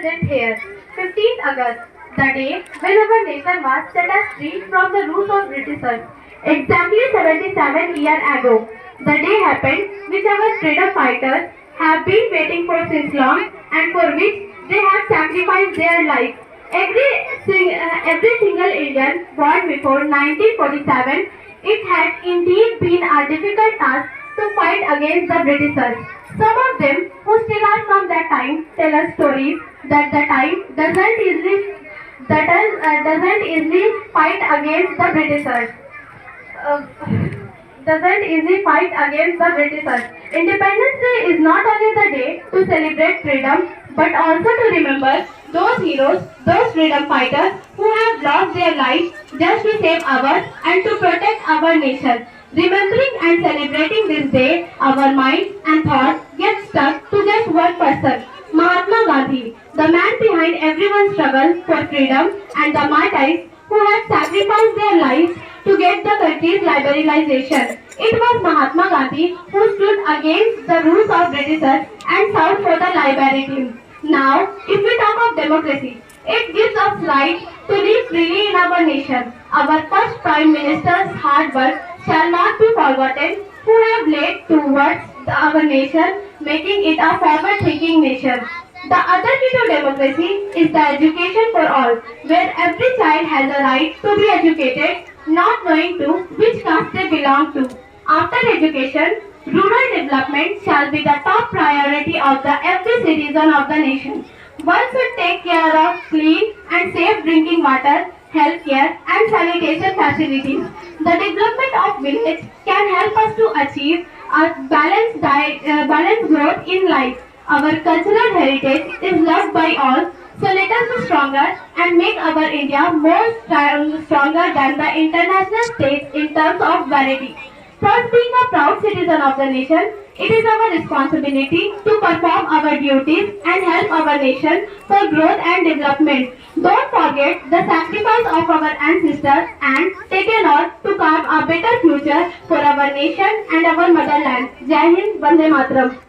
present here. 15th August, the day when our nation was set us free from the rule of Britishers. Exactly 77 years ago, the day happened which our freedom fighters have been waiting for since long and for which they have sacrificed their lives. Every single Indian born before 1947, it had indeed been a difficult task to fight against the Britishers. Some of them who still are from that time tell us stories that the time doesn't easily fight against the Britishers. Uh, doesn't easily fight against the Britishers. Independence Day is not only the day to celebrate freedom, but also to remember those heroes, those freedom fighters who have lost their lives just to save ours and to protect our nation. Remembering and celebrating this day, our mind and thought get stuck to just one person, Mahatma Gandhi, the man behind everyone's struggle for freedom and the martyrs who have sacrificed their lives to get the country's liberalization. It was Mahatma Gandhi who stood against the rules of Britishers and fought for the liberty. Now, if we talk of democracy, it gives us right to live freely in our nation. Our first Prime Minister's hard work shall not be forgotten, who have laid towards our nation, making it a forward-thinking nation. The other key to democracy is the education for all, where every child has a right to be educated, not knowing to which caste they belong to. After education, rural development shall be the top priority of every citizen of the nation. One should take care of clean and safe drinking water, healthcare and sanitation facilities. The development of village can help us to achieve a balanced growth in life. Our cultural heritage is loved by all, so let us be stronger and make our India stronger than the international stage in terms of variety. Thus, being a proud citizen of the nation, it is our responsibility to perform our duties and help our nation for growth and development. Don't forget the sacrifice of our ancestors and take an oath to carve a better future for our nation and our motherland. Jai Hind, Vande Mataram.